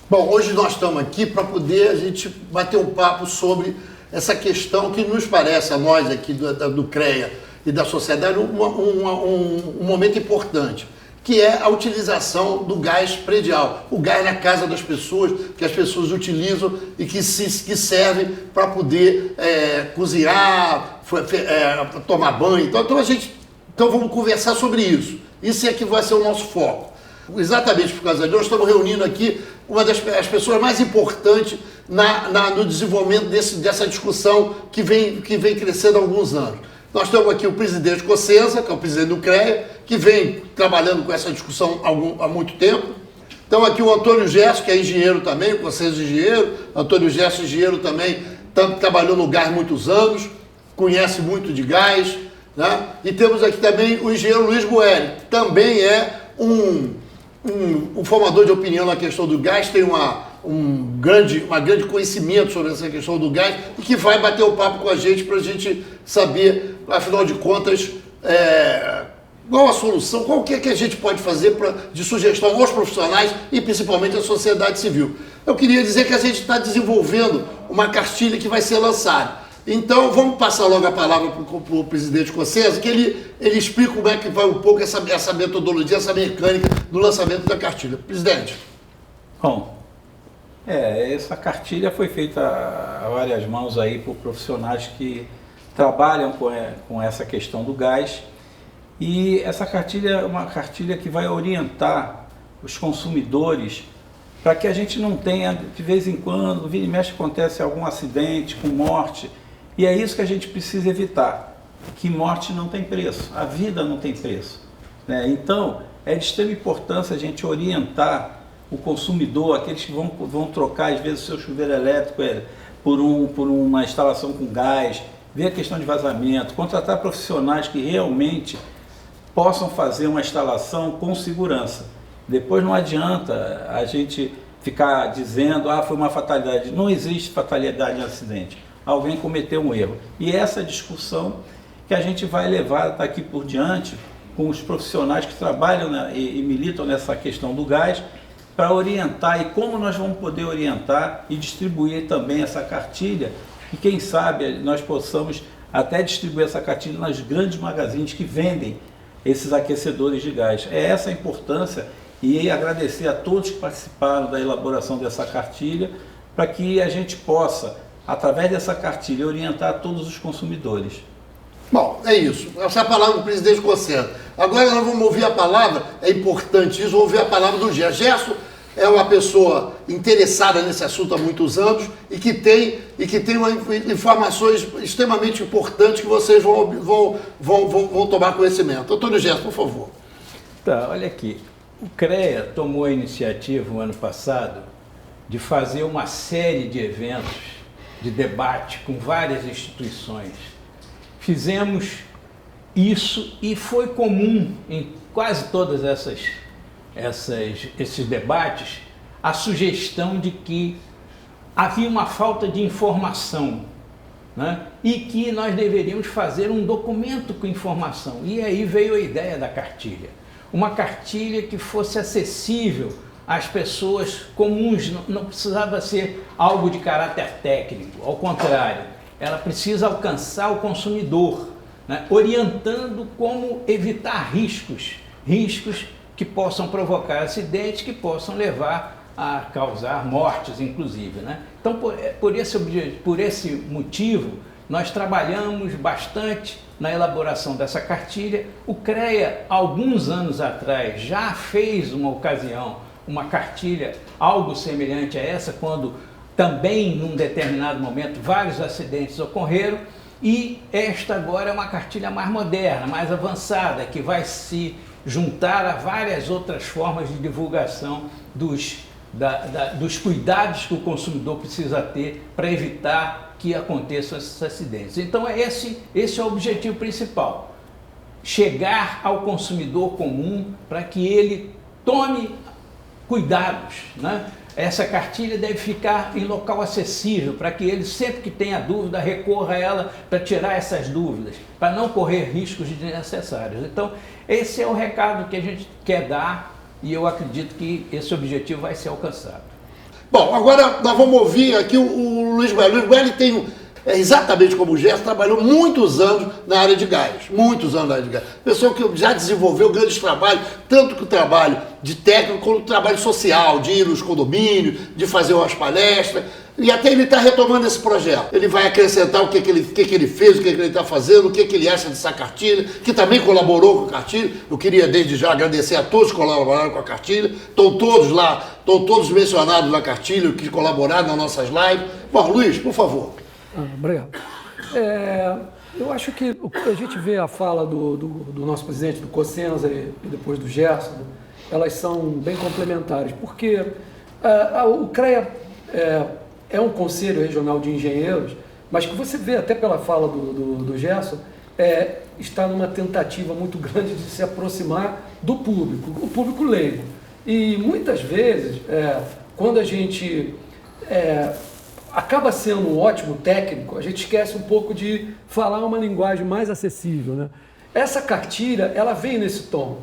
Bom, hoje nós estamos aqui para poder a gente bater um papo sobre essa questão que nos parece, a nós aqui do CREA e da sociedade, um momento importante, que é a utilização do gás predial, o gás na casa das pessoas, que as pessoas utilizam e que serve para poder cozinhar, tomar banho. Então vamos conversar sobre isso. Isso é que vai ser o nosso foco. Exatamente por causa disso, nós estamos reunindo aqui uma das pessoas mais importantes no desenvolvimento dessa discussão que vem crescendo há alguns anos. Nós temos aqui o presidente Cossenza, que é o presidente do CREA, que vem trabalhando com essa discussão há muito tempo. Estamos aqui o Antônio Gerson, que é engenheiro também, o Cossenza é engenheiro, Antônio Gerson engenheiro também, trabalhou no gás há muitos anos, conhece muito de gás, né? E temos aqui também o engenheiro Luiz Boeri, que também é um formador de opinião na questão do gás, tem um grande conhecimento sobre essa questão do gás e que vai bater o papo com a gente para a gente saber, afinal de contas, qual a solução, qual que é que a gente pode fazer de sugestão aos profissionais e principalmente à sociedade civil. Eu queria dizer que a gente está desenvolvendo uma cartilha que vai ser lançada. Então, vamos passar logo a palavra para o presidente Cossenza, que ele explica como é que vai um pouco essa metodologia, essa mecânica do lançamento da cartilha. Presidente. Bom, essa cartilha foi feita a várias mãos aí por profissionais que trabalham com essa questão do gás. E essa cartilha é uma cartilha que vai orientar os consumidores para que a gente não tenha, de vez em quando, vira e mexe, acontece algum acidente com morte. E é isso que a gente precisa evitar, que morte não tem preço, a vida não tem preço, né? Então, é de extrema importância a gente orientar o consumidor, aqueles que vão trocar, às vezes, o seu chuveiro elétrico por uma instalação com gás, ver a questão de vazamento, contratar profissionais que realmente possam fazer uma instalação com segurança. Depois não adianta a gente ficar dizendo, foi uma fatalidade. Não existe fatalidade em acidente. Alguém cometeu um erro. E essa discussão que a gente vai levar daqui por diante com os profissionais que trabalham e militam nessa questão do gás, para orientar e como nós vamos poder orientar e distribuir também essa cartilha, e quem sabe nós possamos até distribuir essa cartilha nas grandes magazines que vendem esses aquecedores de gás. É essa a importância, e agradecer a todos que participaram da elaboração dessa cartilha, para que a gente possa, através dessa cartilha, orientar todos os consumidores. Bom, é isso. Essa é a palavra do presidente Cossenza. Agora nós vamos ouvir a palavra, é importante isso, ouvir a palavra do Gerson. Gerson é uma pessoa interessada nesse assunto há muitos anos e que tem informações extremamente importantes que vocês vão tomar conhecimento. Antônio Gerson, por favor. Tá, olha aqui. O CREA tomou a iniciativa, no ano passado, de fazer uma série de eventos de debate com várias instituições. Fizemos isso e foi comum em quase todas esses debates a sugestão de que havia uma falta de informação, né? E que nós deveríamos fazer um documento com informação. E aí veio a ideia da cartilha. Uma cartilha que fosse acessível às pessoas comuns, não precisava ser algo de caráter técnico, ao contrário, ela precisa alcançar o consumidor, né? Orientando como evitar riscos que possam provocar acidentes, que possam levar a causar mortes, inclusive, né? Então, por esse motivo, nós trabalhamos bastante na elaboração dessa cartilha. O CREA, alguns anos atrás, já fez uma ocasião, uma cartilha algo semelhante a essa, quando também, num determinado momento, vários acidentes ocorreram, e esta agora é uma cartilha mais moderna, mais avançada, que vai se juntar a várias outras formas de divulgação dos cuidados que o consumidor precisa ter para evitar que aconteçam esses acidentes. Então, esse é o objetivo principal, chegar ao consumidor comum para que ele tome cuidados, né? Essa cartilha deve ficar em local acessível, para que ele, sempre que tenha dúvida, recorra a ela para tirar essas dúvidas, para não correr riscos desnecessários. Então, esse é o recado que a gente quer dar, e eu acredito que esse objetivo vai ser alcançado. Bom, agora nós vamos ouvir aqui o Luiz Guelli. Luiz Guelli tem, exatamente como o Gerson, trabalhou muitos anos na área de gás. Muitos anos na área de gás. Pessoa que já desenvolveu grandes trabalhos, tanto que o trabalho de técnico, quanto o trabalho social, de ir nos condomínios, de fazer umas palestras. E até ele está retomando esse projeto. Ele vai acrescentar o que ele fez, o que ele está fazendo, o que ele acha dessa cartilha, que também colaborou com a cartilha. Eu queria desde já agradecer a todos que colaboraram com a cartilha. Estão todos lá, estão todos mencionados na cartilha, que colaboraram nas nossas lives. Bom, Luiz, por favor. Obrigado. Eu acho que a gente vê a fala do nosso presidente, do Cossenza e depois do Gerson, elas são bem complementares, porque o CREA é um conselho regional de engenheiros, mas que você vê até pela fala do Gerson, está numa tentativa muito grande de se aproximar do público, o público leigo. E muitas vezes, quando a gente acaba sendo um ótimo técnico, a gente esquece um pouco de falar uma linguagem mais acessível, né? Essa cartilha, ela vem nesse tom.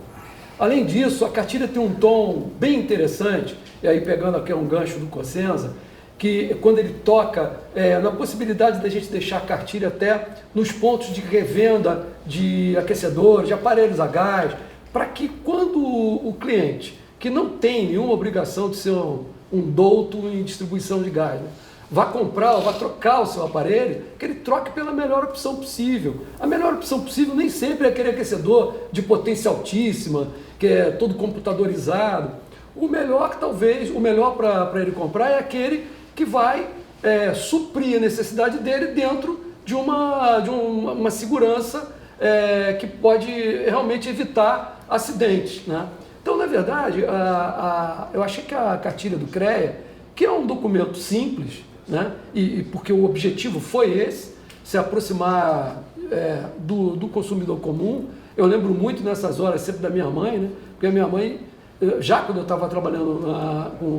Além disso, a cartilha tem um tom bem interessante, e aí pegando aqui um gancho do Cossenza, que quando ele toca na possibilidade da gente deixar a cartilha até nos pontos de revenda de aquecedores, de aparelhos a gás, para que quando o cliente, que não tem nenhuma obrigação de ser um douto em distribuição de gás, né, vá comprar ou vá trocar o seu aparelho, que ele troque pela melhor opção possível. A melhor opção possível nem sempre é aquele aquecedor de potência altíssima, que é todo computadorizado. O melhor, talvez, o melhor para ele comprar é aquele que vai suprir a necessidade dele dentro de uma segurança que pode realmente evitar acidentes, né? Então, na verdade, eu achei que a cartilha do CREA, que é um documento simples, né? E porque o objetivo foi esse, se aproximar do consumidor comum. Eu lembro muito nessas horas sempre da minha mãe, né? Porque a minha mãe, já quando eu estava trabalhando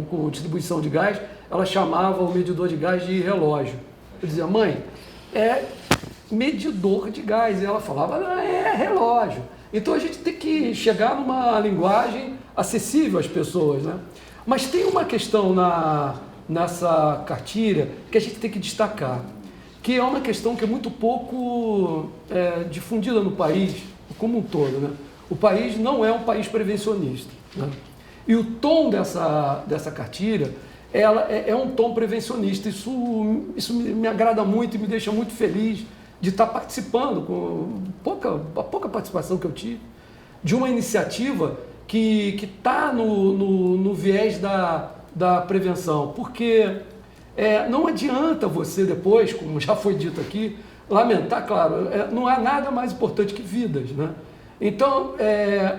com distribuição de gás, ela chamava o medidor de gás de relógio. Eu dizia, mãe, é medidor de gás. E ela falava, é relógio. Então a gente tem que chegar numa linguagem acessível às pessoas, né? Mas tem uma questão nessa cartilha que a gente tem que destacar, que é uma questão que é muito pouco difundida no país como um todo, né? O país não é um país prevencionista, né? E o tom dessa cartilha, ela é um tom prevencionista. Isso me agrada muito e me deixa muito feliz de estar participando, com a pouca participação que eu tive, de uma iniciativa que está no viés da prevenção, porque não adianta você depois, como já foi dito aqui, lamentar, claro, não há nada mais importante que vidas, né? Então,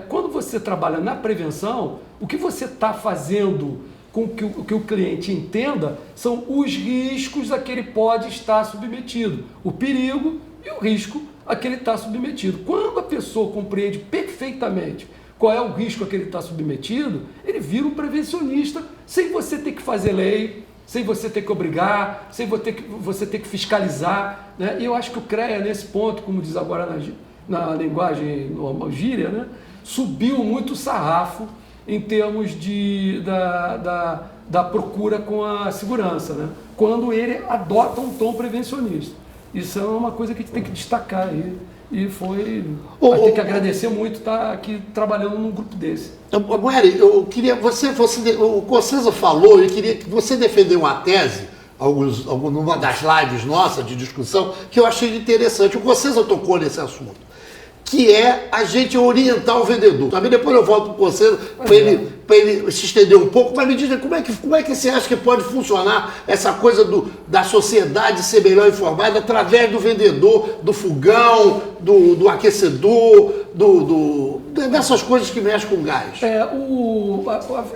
quando você trabalha na prevenção, o que você está fazendo com que o cliente entenda são os riscos a que ele pode estar submetido, o perigo e o risco a que ele está submetido. Quando a pessoa compreende perfeitamente qual é o risco a que ele está submetido, ele vira um prevencionista, sem você ter que fazer lei, sem você ter que obrigar, sem você ter que fiscalizar, né? E eu acho que o CREA, nesse ponto, como diz agora na linguagem normal, gíria, né, subiu muito o sarrafo em termos da procura com a segurança, né? Quando ele adota um tom prevencionista. Isso é uma coisa que a gente tem que destacar aí. E tem que agradecer muito estar aqui trabalhando num grupo desse. Guelli, eu queria, o Cossenza falou, eu queria que você defendeu uma tese, numa das lives nossas de discussão, que eu achei interessante. O Cossenza tocou nesse assunto, que é a gente orientar o vendedor. Também depois eu volto para o Cossenza para ele se estender um pouco, mas me diga como é que você acha que pode funcionar essa coisa da sociedade ser melhor informada através do vendedor, do fogão, do aquecedor, dessas coisas que mexem com gás.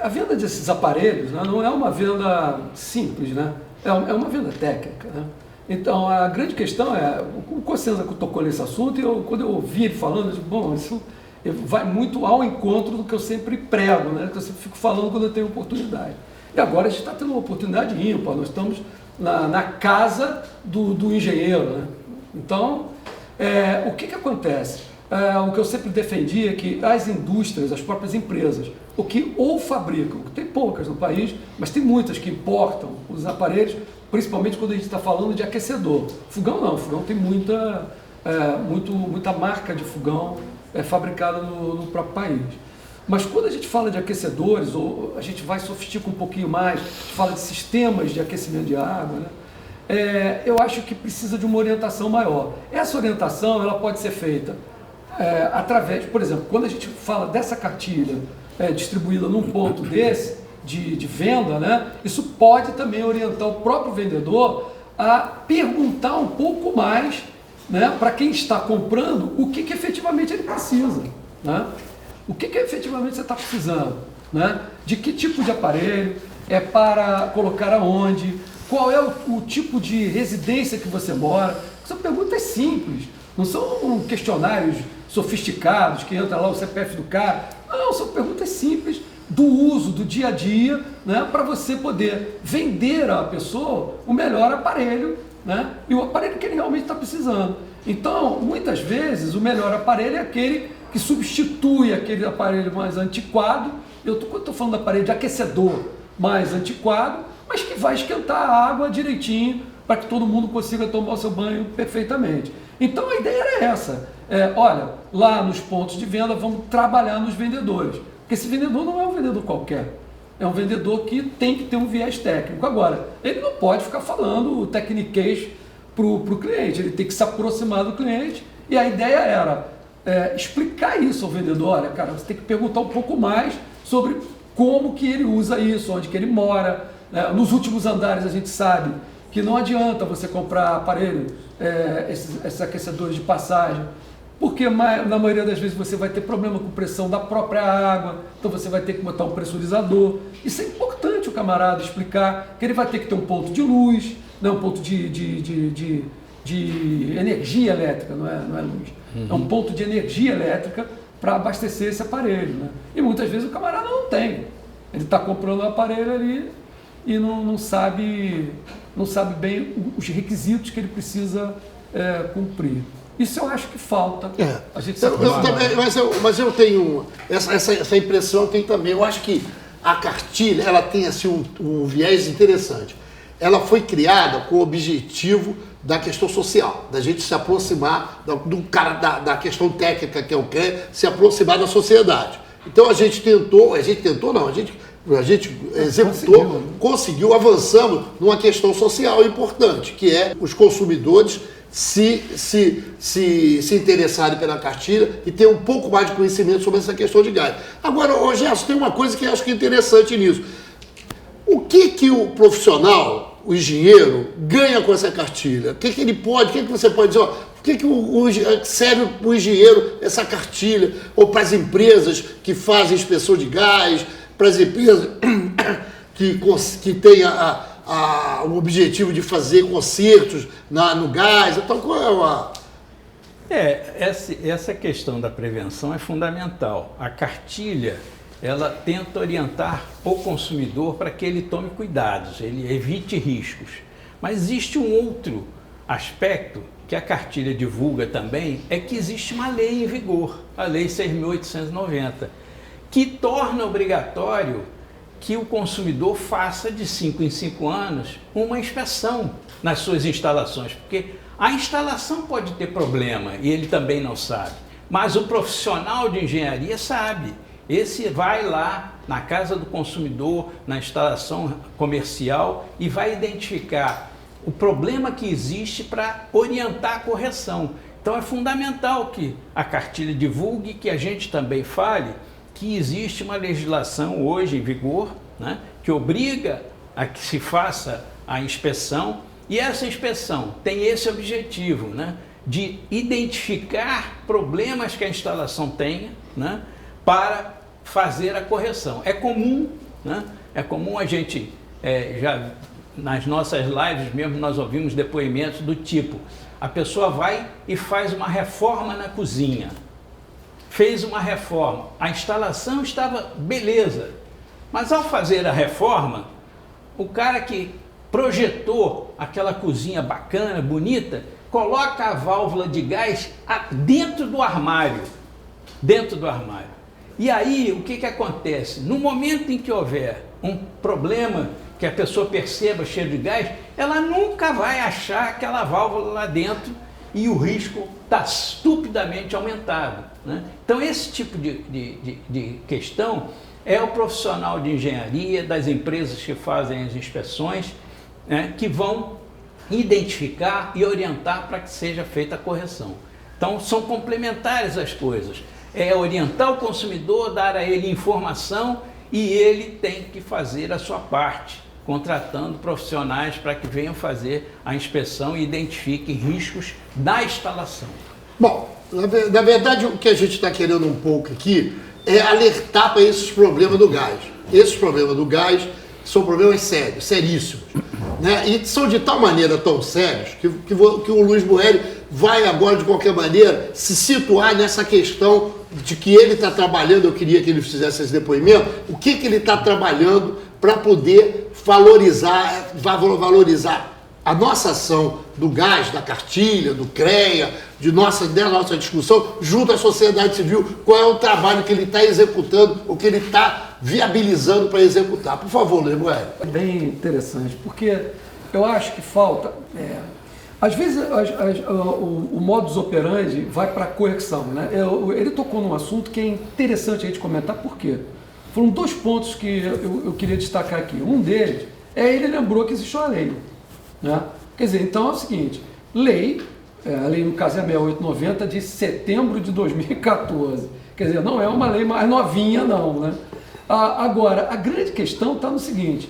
A venda desses aparelhos, né, não é uma venda simples, né? É uma venda técnica, né? Então, a grande questão o Cossenza tocou nesse assunto, e quando eu ouvi ele falando, eu digo, bom, isso vai muito ao encontro do que eu sempre prego, né? Que eu sempre fico falando quando eu tenho oportunidade. E agora a gente está tendo uma oportunidade ímpar, nós estamos na casa do engenheiro, né? Então, o que acontece? O que eu sempre defendi é que as indústrias, as próprias empresas, ou que ou fabricam, tem poucas no país, mas tem muitas que importam os aparelhos, principalmente quando a gente está falando de aquecedor. Fogão não, fogão tem muita marca de fogão fabricada no próprio país. Mas quando a gente fala de aquecedores, ou a gente vai sofistica um pouquinho mais, a gente fala de sistemas de aquecimento de água, né? Eu acho que precisa de uma orientação maior. Essa orientação ela pode ser feita através, por exemplo, quando a gente fala dessa cartilha distribuída num ponto desse, de venda, né? Isso pode também orientar o próprio vendedor a perguntar um pouco mais, né, para quem está comprando o que efetivamente ele precisa, né? O que efetivamente você está precisando, né? De que tipo de aparelho, para colocar aonde, qual é o tipo de residência que você mora. São perguntas simples, não são questionários sofisticados que entra lá o CPF do cara. Não, são perguntas simples do uso, do dia a dia, né, para você poder vender à pessoa o melhor aparelho, né, e o aparelho que ele realmente está precisando. Então, muitas vezes, o melhor aparelho é aquele que substitui aquele aparelho mais antiquado. Eu estou falando do aparelho de aquecedor mais antiquado, mas que vai esquentar a água direitinho para que todo mundo consiga tomar o seu banho perfeitamente. Então, a ideia era essa. Olha, lá nos pontos de venda, vamos trabalhar nos vendedores. Porque esse vendedor não é um vendedor qualquer. É um vendedor que tem que ter um viés técnico. Agora, ele não pode ficar falando o tecniquez para o cliente. Ele tem que se aproximar do cliente. E a ideia era explicar isso ao vendedor. Olha, cara, você tem que perguntar um pouco mais sobre como que ele usa isso, onde que ele mora. Nos últimos andares a gente sabe que não adianta você comprar aparelho, esses aquecedores de passagem, porque na maioria das vezes você vai ter problema com pressão da própria água, então você vai ter que botar um pressurizador. Isso é importante o camarada explicar, que ele vai ter que ter um ponto de luz, né, um ponto de energia elétrica, não é luz, é um ponto de energia elétrica para abastecer esse aparelho, né? E muitas vezes o camarada não tem, ele está comprando o aparelho ali e não sabe bem os requisitos que ele precisa cumprir. Isso eu acho que falta. A gente mas eu tenho essa impressão, tem também. Eu acho que a cartilha ela tem assim, um viés interessante. Ela foi criada com o objetivo da questão social, da gente se aproximar do cara da questão técnica que é o que se aproximar da sociedade. Então a gente executou, conseguiu, avançamos numa questão social importante, que é os consumidores se interessarem pela cartilha e ter um pouco mais de conhecimento sobre essa questão de gás. Agora, Gerson, tem uma coisa que eu acho que é interessante nisso. O que o profissional, o engenheiro, ganha com essa cartilha? O que ele pode, o que você pode dizer? O que serve para o engenheiro essa cartilha? Ou para as empresas que fazem inspeção de gás, para as empresas que têm o objetivo de fazer consertos no gás? Então, qual é essa questão da prevenção é fundamental. A cartilha, ela tenta orientar o consumidor para que ele tome cuidados, ele evite riscos. Mas existe um outro aspecto que a cartilha divulga também, é que existe uma lei em vigor, a Lei 6.890, que torna obrigatório que o consumidor faça de 5 em 5 anos uma inspeção nas suas instalações, porque a instalação pode ter problema e ele também não sabe, mas o profissional de engenharia sabe. Esse vai lá na casa do consumidor, na instalação comercial e vai identificar o problema que existe para orientar a correção. Então é fundamental que a cartilha divulgue, que a gente também fale que existe uma legislação hoje em vigor, né, que obriga a que se faça a inspeção, e essa inspeção tem esse objetivo, né, de identificar problemas que a instalação tenha, né, para fazer a correção. É comum, né, a gente já nas nossas lives mesmo nós ouvimos depoimentos do tipo, a pessoa vai e faz uma reforma na cozinha. Fez uma reforma, a instalação estava beleza, mas ao fazer a reforma, o cara que projetou aquela cozinha bacana, bonita, coloca a válvula de gás dentro do armário, E aí, o que que acontece? No momento em que houver um problema, que a pessoa perceba cheiro de gás, ela nunca vai achar aquela válvula lá dentro e o risco está estupidamente aumentado, né? Então, esse tipo de questão é o profissional de engenharia, das empresas que fazem as inspeções, né, que vão identificar e orientar para que seja feita a correção. Então, são complementares as coisas. É orientar o consumidor, dar a ele informação e ele tem que fazer a sua parte, contratando profissionais para que venham fazer a inspeção e identifiquem riscos da instalação. Bom, na verdade, o que a gente está querendo um pouco aqui é alertar para esses problemas do gás. Esses problemas do gás são problemas sérios, seríssimos, né? E são de tal maneira tão sérios que o Luiz Boeri vai agora, de qualquer maneira, se situar nessa questão de que ele está trabalhando. Eu queria que ele fizesse esse depoimento, o que ele está trabalhando para poder valorizar a nossa ação do gás, da cartilha, do CREA, da nossa discussão, junto à sociedade civil, qual é o trabalho que ele está executando, o que ele está viabilizando para executar. Por favor, Luiz Boeri. É bem interessante, porque eu acho que falta... às vezes o modus operandi vai para a coerção, né? Ele tocou num assunto que é interessante a gente comentar, por quê? Foram 2 pontos que eu queria destacar aqui. Um deles ele lembrou que existe uma lei, né? Quer dizer, então é o seguinte, a lei no caso é a 6890 de setembro de 2014, quer dizer, não é uma lei mais novinha não, né? Agora, a grande questão está no seguinte,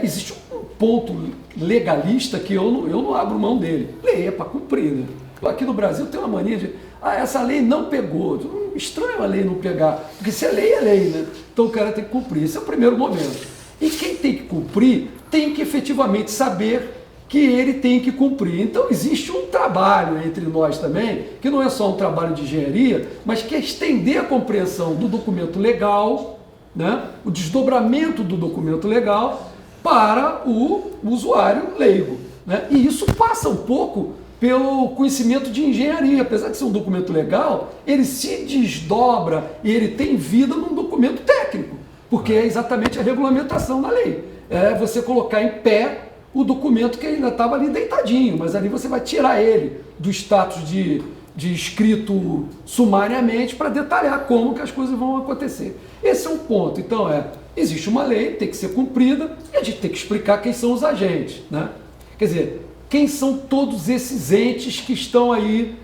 existe um ponto legalista que eu não abro mão dele. Lei é para cumprir, né? Aqui no Brasil tem uma mania de, essa lei não pegou. Estranho a lei não pegar, porque se é lei, né? Então o cara tem que cumprir. Esse é o primeiro momento. E quem tem que cumprir tem que efetivamente saber que ele tem que cumprir. Então existe um trabalho entre nós também, que não é só um trabalho de engenharia, mas que é estender a compreensão do documento legal, né? O desdobramento do documento legal para o usuário leigo, né? E isso passa um pouco pelo conhecimento de engenharia. Apesar de ser um documento legal, ele se desdobra e ele tem vida num documento técnico, porque é exatamente a regulamentação da lei. É você colocar em pé o documento que ainda estava ali deitadinho, mas ali você vai tirar ele do status de escrito sumariamente para detalhar como que as coisas vão acontecer. Esse é um ponto. Então existe uma lei, tem que ser cumprida, e a gente tem que explicar quem são os agentes, né? Quer dizer, quem são todos esses entes que estão aí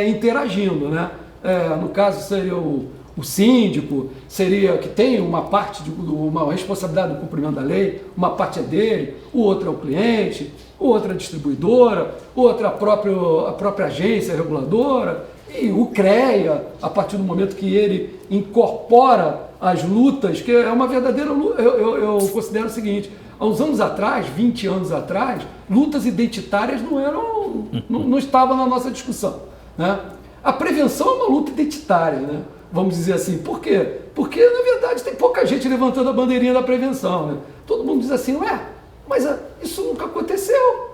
interagindo, né? No caso seria o síndico, seria que tem uma parte, uma responsabilidade do cumprimento da lei, uma parte é dele, o outro é o cliente, o outro é a distribuidora, outra a própria agência reguladora, e o CREA, a partir do momento que ele incorpora as lutas, que é uma verdadeira luta. Eu considero o seguinte, há uns anos atrás, 20 anos atrás, lutas identitárias não estavam na nossa discussão, né? A prevenção é uma luta identitária, né? Vamos dizer assim. Por quê? Porque, na verdade, tem pouca gente levantando a bandeirinha da prevenção, né? Todo mundo diz assim, mas isso nunca aconteceu,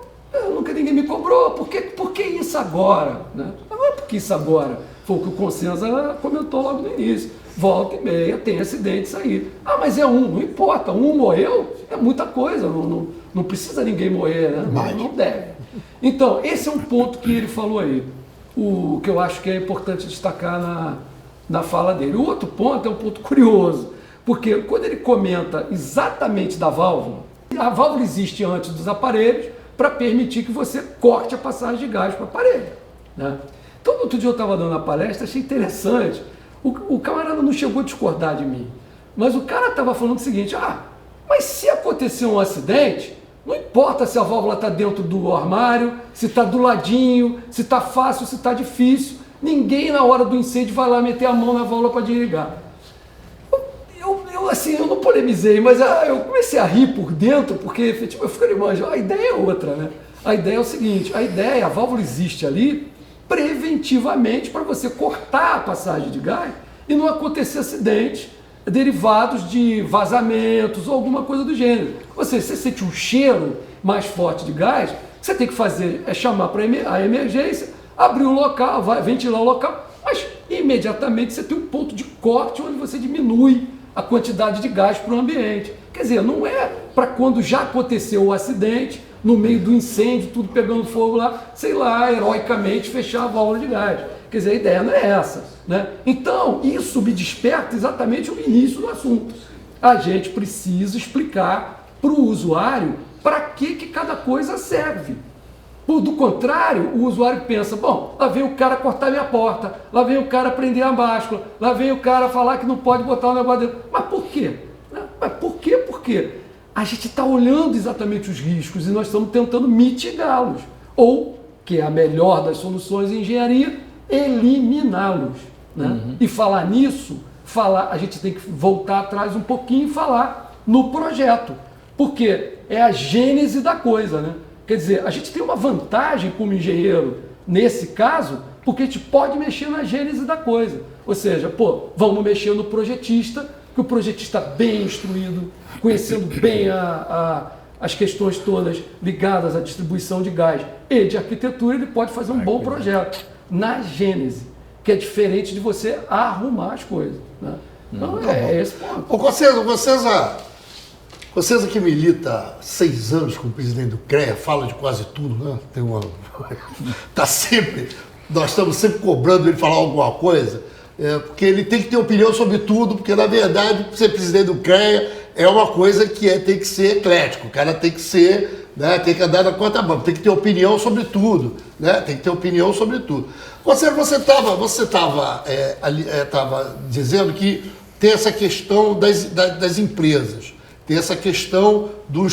nunca ninguém me cobrou, por que isso agora? Né? Não é porque isso agora, foi o que o Consenza comentou logo no início. Volta e meia, tem acidentes aí. Mas é não importa, morreu, é muita coisa, não precisa ninguém morrer, né? Não deve. Então, esse é um ponto que ele falou aí, o que eu acho que é importante destacar na fala dele. O outro ponto é um ponto curioso, porque quando ele comenta exatamente da válvula, a válvula existe antes dos aparelhos para permitir que você corte a passagem de gás para o aparelho, né? Então, outro dia eu estava dando a palestra, achei interessante, o camarada não chegou a discordar de mim, mas o cara estava falando o seguinte, mas se acontecer um acidente, não importa se a válvula está dentro do armário, se está do ladinho, se está fácil, se está difícil, ninguém na hora do incêndio vai lá meter a mão na válvula para desligar. Eu não polemizei, mas eu comecei a rir por dentro, porque efetivamente eu fiquei imaginando, a ideia é outra, né? A ideia é o seguinte, a válvula existe ali preventivamente para você cortar a passagem de gás e não acontecer acidentes derivados de vazamentos ou alguma coisa do gênero. Você sente um cheiro mais forte de gás, você tem que fazer chamar para a emergência, abrir o local, ventilar o local, mas imediatamente você tem um ponto de corte onde você diminui a quantidade de gás para o ambiente. Quer dizer, não é para quando já aconteceu o acidente, no meio do incêndio, tudo pegando fogo lá, sei lá, heroicamente fechar a válvula de gás. Quer dizer, a ideia não é essa, né? Então, isso me desperta exatamente o início do assunto. A gente precisa explicar para o usuário para que cada coisa serve. Do contrário, o usuário pensa, bom, lá vem o cara cortar minha porta, lá vem o cara prender a báscula, lá vem o cara falar que não pode botar o negócio dentro. Mas por quê? Mas por quê? Porque a gente está olhando exatamente os riscos e nós estamos tentando mitigá-los. Ou, que é a melhor das soluções em engenharia, eliminá-los. Né? E falar nisso, a gente tem que voltar atrás um pouquinho e falar no projeto. Porque é a gênese da coisa, né? Quer dizer, a gente tem uma vantagem como engenheiro nesse caso, porque a gente pode mexer na gênese da coisa. Ou seja, vamos mexer no projetista, que o projetista bem instruído, conhecendo bem as questões todas ligadas à distribuição de gás e de arquitetura, ele pode fazer um bom projeto na gênese, que é diferente de você arrumar as coisas. Né? Então, é esse ponto. Vocês que milita há 6 anos como presidente do CREA, fala de quase tudo, né? Nós estamos sempre cobrando ele falar alguma coisa, porque ele tem que ter opinião sobre tudo, porque na verdade ser presidente do CREA é uma coisa que tem que ser eclético, o cara tem que ser, né, tem que andar na conta banda, tem que ter opinião sobre tudo, né? Tem que ter opinião sobre tudo. Você estava dizendo que tem essa questão das empresas. Tem essa questão do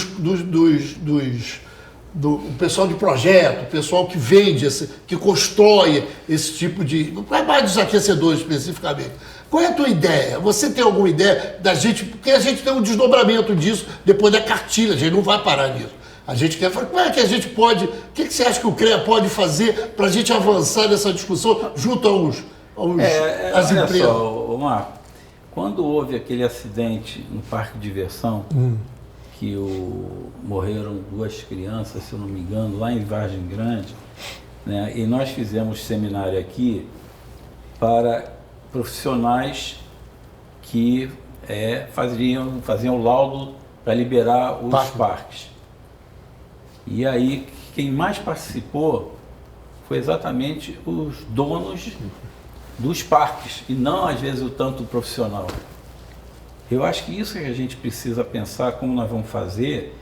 pessoal de projeto, o pessoal que vende, que constrói esse tipo de... mais dos aquecedores especificamente. Qual é a tua ideia? Você tem alguma ideia da gente? Porque a gente tem um desdobramento disso depois da cartilha, a gente não vai parar nisso. A gente quer falar, como é que a gente pode... O que você acha que o CREA pode fazer para a gente avançar nessa discussão junto às empresas? Olha só, Marco. Quando houve aquele acidente no parque de diversão, que morreram 2 crianças, se eu não me engano, lá em Vargem Grande, né, e nós fizemos seminário aqui para profissionais que faziam laudo para liberar os parques. E aí, quem mais participou foi exatamente os donos dos parques, e não às vezes o tanto profissional. Eu acho que isso é que a gente precisa pensar como nós vamos fazer,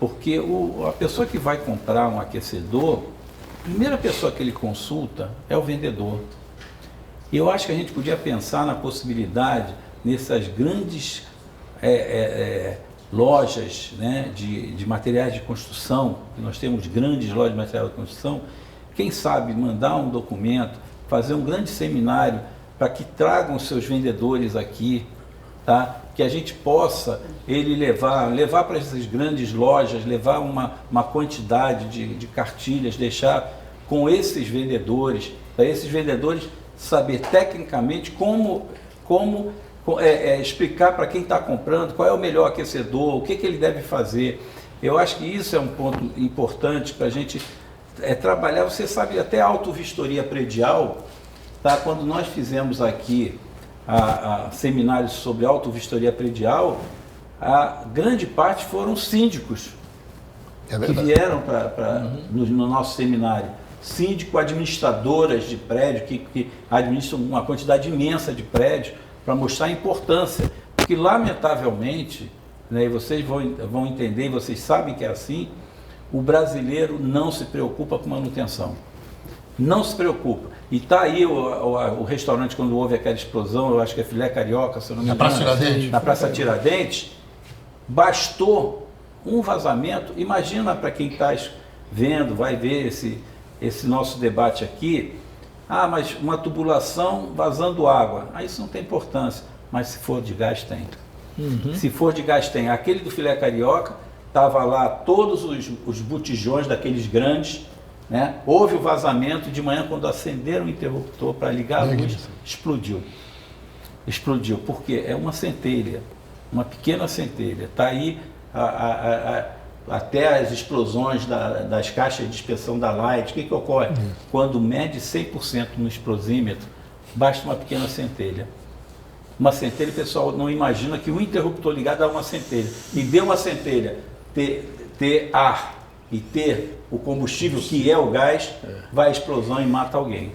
porque a pessoa que vai comprar um aquecedor, a primeira pessoa que ele consulta é o vendedor. E eu acho que a gente podia pensar na possibilidade, nessas grandes lojas, né, de materiais de construção, nós temos grandes lojas de material de construção, quem sabe mandar um documento, fazer um grande seminário para que tragam seus vendedores aqui, tá? Que a gente possa levar para essas grandes lojas, levar uma quantidade de cartilhas, deixar com esses vendedores, para esses vendedores saber tecnicamente como explicar para quem está comprando qual é o melhor aquecedor, o que ele deve fazer. Eu acho que isso é um ponto importante para a gente trabalhar. Você sabe, até a autovistoria predial, tá? Quando nós fizemos aqui seminários sobre autovistoria predial, a grande parte foram síndicos que vieram no nosso seminário. Síndico, administradoras de prédio, que administram uma quantidade imensa de prédios, para mostrar a importância. Porque, lamentavelmente, né, e vocês vão entender, e vocês sabem que é assim, o brasileiro não se preocupa com manutenção. Não se preocupa. E está aí o restaurante, quando houve aquela explosão, eu acho que é Filé Carioca, se eu não me engano. Na Praça Tiradentes. Bastou um vazamento. Imagina para quem está vendo, vai ver esse nosso debate aqui. Ah, mas uma tubulação vazando água. Isso não tem importância. Mas se for de gás, tem. Se for de gás, tem. Aquele do Filé Carioca, estava lá todos os botijões daqueles grandes, né? Houve o vazamento, de manhã quando acenderam o interruptor para ligar a luz, explodiu. Explodiu, porque é uma centelha, uma pequena centelha. Está aí até as explosões das caixas de inspeção da Light. O que ocorre? Quando mede 100% no explosímetro, basta uma pequena centelha. Uma centelha, o pessoal não imagina que um interruptor ligado a uma centelha, e de uma centelha ter ar e ter o combustível, que é o gás, vai à explosão e mata alguém.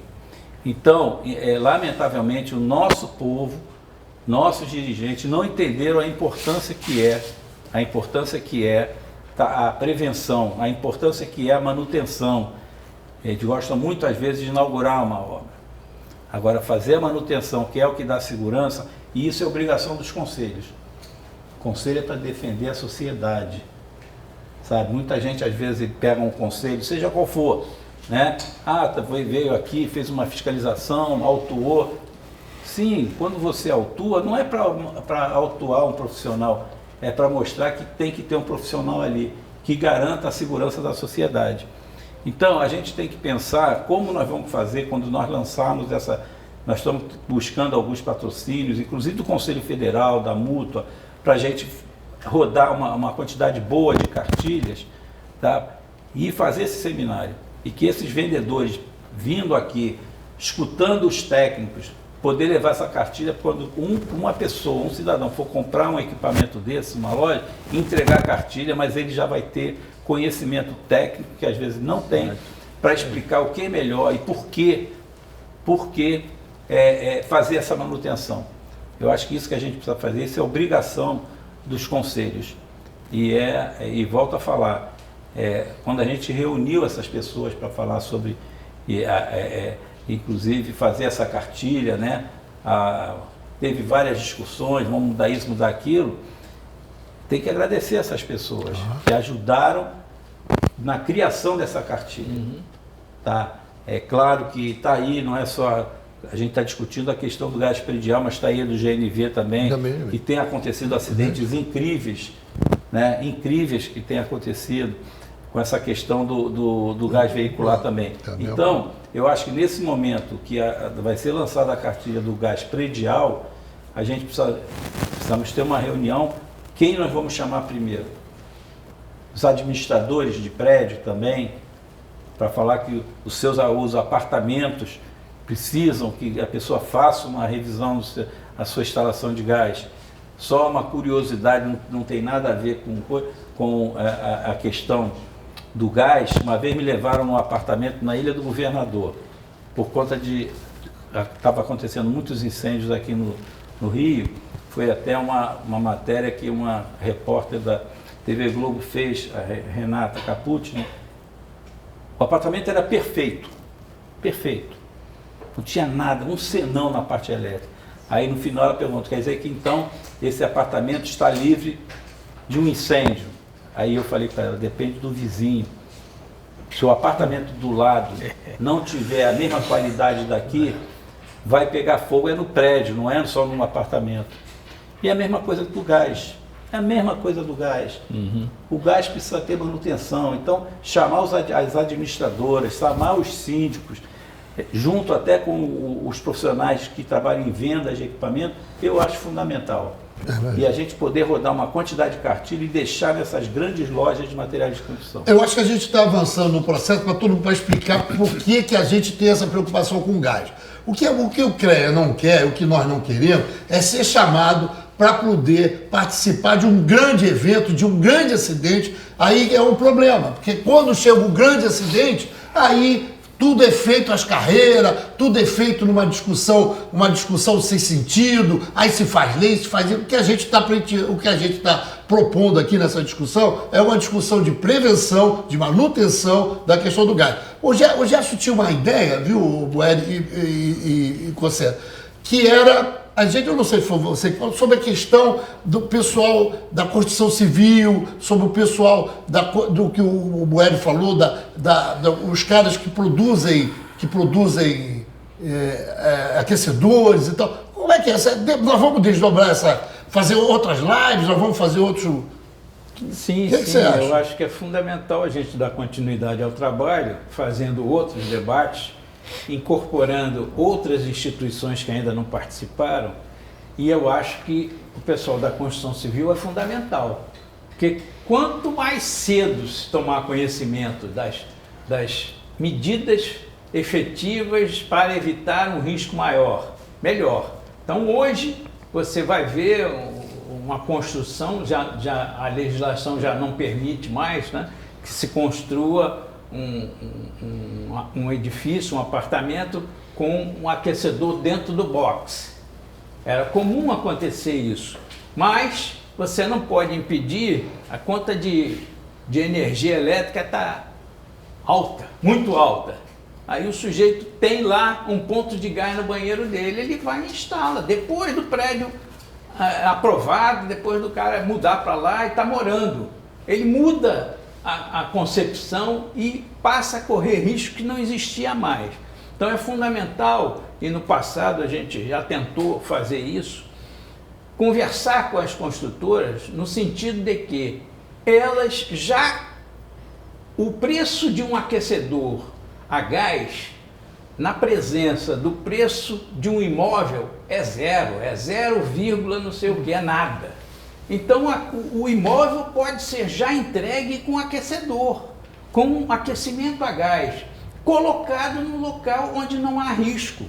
Então, lamentavelmente, o nosso povo, nossos dirigentes não entenderam a importância que é a prevenção, a importância que é a manutenção. A gente gosta muito, às vezes, de inaugurar uma obra. Agora, fazer a manutenção, que é o que dá segurança, e isso é obrigação dos conselhos. O conselho é para defender a sociedade. Sabe? Muita gente, às vezes, pega um conselho, seja qual for, né? Veio aqui, fez uma fiscalização, autuou. Sim, quando você autua, não é para autuar um profissional, é para mostrar que tem que ter um profissional ali, que garanta a segurança da sociedade. Então, a gente tem que pensar como nós vamos fazer quando nós lançarmos essa... Nós estamos buscando alguns patrocínios, inclusive do Conselho Federal, da Mútua, para a gente rodar uma quantidade boa de cartilhas, tá? E fazer esse seminário. E que esses vendedores, vindo aqui, escutando os técnicos, poder levar essa cartilha quando uma pessoa, um cidadão for comprar um equipamento desse, uma loja, entregar a cartilha, mas ele já vai ter conhecimento técnico, que às vezes não tem, para explicar o que é melhor e por que fazer essa manutenção. Eu acho que isso que a gente precisa fazer, isso é obrigação dos conselhos. E volto a falar, quando a gente reuniu essas pessoas para falar sobre, inclusive, fazer essa cartilha, né? Teve várias discussões, vamos mudar isso, mudar aquilo. Tem que agradecer essas pessoas que ajudaram na criação dessa cartilha. Tá? É claro que está aí, não é só... A gente está discutindo a questão do gás predial, mas está aí do GNV também, que tem acontecido acidentes incríveis, né? Incríveis que tem acontecido com essa questão do gás veicular também. Então, eu acho que nesse momento que vai ser lançada a cartilha do gás predial, a gente precisamos ter uma reunião. Quem nós vamos chamar primeiro? Os administradores de prédio também, para falar que os apartamentos precisam que a pessoa faça uma revisão da sua instalação de gás. Só uma curiosidade, não tem nada a ver com a questão do gás. Uma vez me levaram num apartamento na Ilha do Governador, por conta de... Estava acontecendo muitos incêndios aqui no Rio. Foi até uma matéria que uma repórter da TV Globo fez, a Renata Capucci, né? O apartamento era perfeito, perfeito. Não tinha nada, um senão na parte elétrica. Aí no final ela pergunta, quer dizer que então esse apartamento está livre de um incêndio? Aí eu falei para ela, depende do vizinho. Se o apartamento do lado não tiver a mesma qualidade daqui, vai pegar fogo no prédio, não é só num apartamento. E a mesma coisa do gás. É a mesma coisa do gás. O gás precisa ter manutenção. Então, chamar as administradoras, chamar os síndicos, junto até com os profissionais que trabalham em vendas de equipamento, eu acho fundamental. E a gente poder rodar uma quantidade de cartilha e deixar nessas grandes lojas de materiais de construção. Eu acho que a gente está avançando no processo para todo mundo para explicar por que a gente tem essa preocupação com o gás. O que o CREA não quer, o que nós não queremos, é ser chamado para poder participar de um grande evento, de um grande acidente. Aí é um problema, porque quando chega um grande acidente, aí tudo é feito às carreiras, tudo é feito numa discussão, sem sentido, aí se faz lei, se faz... O que a gente está propondo aqui nessa discussão é uma discussão de prevenção, de manutenção da questão do gás. O Gerson tinha uma ideia, viu, Boeri e Cossé, que era... eu não sei se foi você que falou, sobre a questão do pessoal da construção civil, sobre o pessoal do que o Boeri falou, os caras que produzem aquecedores e tal. Como é que é? Nós vamos desdobrar fazer outras lives, nós vamos fazer outros... Sim, que você acha? Eu acho que é fundamental a gente dar continuidade ao trabalho, fazendo outros debates, incorporando outras instituições que ainda não participaram, e eu acho que o pessoal da construção civil é fundamental, porque quanto mais cedo se tomar conhecimento das medidas efetivas para evitar um risco maior, melhor. Então hoje você vai ver uma construção, a legislação já não permite mais, né, que se construa um edifício, um apartamento com um aquecedor dentro do box. Era comum acontecer isso, mas você não pode impedir, a conta de energia elétrica está alta, muito alta. Aí o sujeito tem lá um ponto de gás no banheiro dele, ele vai e instala, depois do prédio aprovado, depois do cara mudar para lá e está morando. Ele muda a concepção e passa a correr risco que não existia mais. Então é fundamental, e no passado a gente já tentou fazer isso, conversar com as construtoras no sentido de que elas o preço de um aquecedor a gás, na presença do preço de um imóvel, é 0, não sei o que, é nada. Então o imóvel pode ser já entregue com aquecedor, com um aquecimento a gás, colocado no local onde não há risco.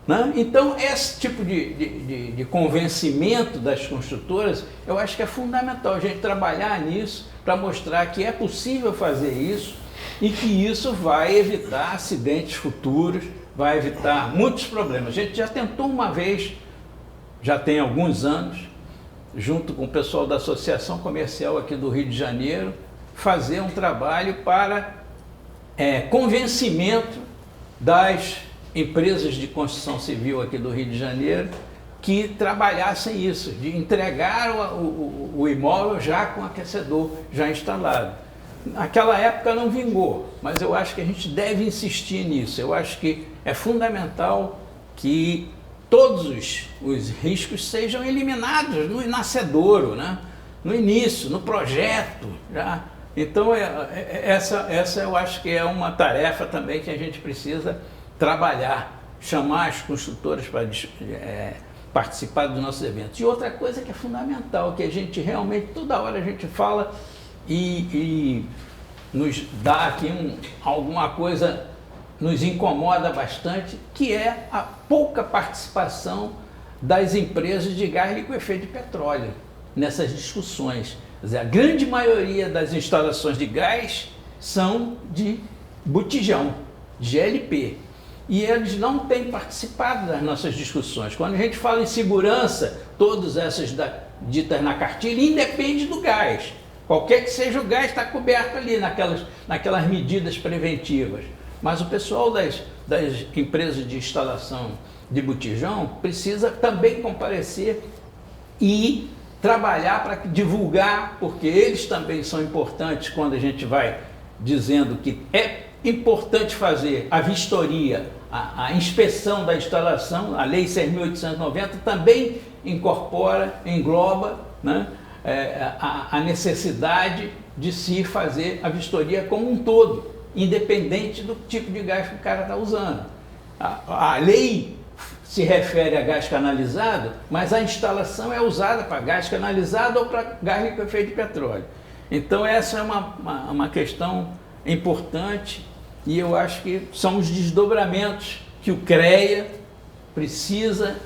Né? Então esse tipo de convencimento das construtoras, eu acho que é fundamental a gente trabalhar nisso para mostrar que é possível fazer isso e que isso vai evitar acidentes futuros, vai evitar muitos problemas. A gente já tentou uma vez, já tem alguns anos, junto com o pessoal da Associação Comercial aqui do Rio de Janeiro, fazer um trabalho para convencimento das empresas de construção civil aqui do Rio de Janeiro que trabalhassem isso, de entregar o imóvel já com aquecedor já instalado. Naquela época não vingou, mas eu acho que a gente deve insistir nisso. Eu acho que é fundamental que todos os riscos sejam eliminados no nascedouro, né? No início, no projeto. Já. Então, essa eu acho que é uma tarefa também que a gente precisa trabalhar, chamar as construtoras para participar dos nossos eventos. E outra coisa que é fundamental, que a gente realmente, toda hora a gente fala e nos dá aqui alguma coisa, nos incomoda bastante, que é a pouca participação das empresas de gás liquefeito de petróleo nessas discussões. Quer dizer, a grande maioria das instalações de gás são de botijão, de GLP. E eles não têm participado das nossas discussões. Quando a gente fala em segurança, todas essas ditas na cartilha, independe do gás. Qualquer que seja o gás está coberto ali naquelas medidas preventivas. Mas o pessoal das empresas de instalação de botijão precisa também comparecer e trabalhar para divulgar, porque eles também são importantes quando a gente vai dizendo que é importante fazer a vistoria, a inspeção da instalação. A Lei 6.890 também engloba, né, a necessidade de se fazer a vistoria como um todo, independente do tipo de gás que o cara está usando. A lei se refere a gás canalizado, mas a instalação é usada para gás canalizado ou para gás liquefeito de petróleo. Então essa é uma questão importante e eu acho que são os desdobramentos que o CREA precisa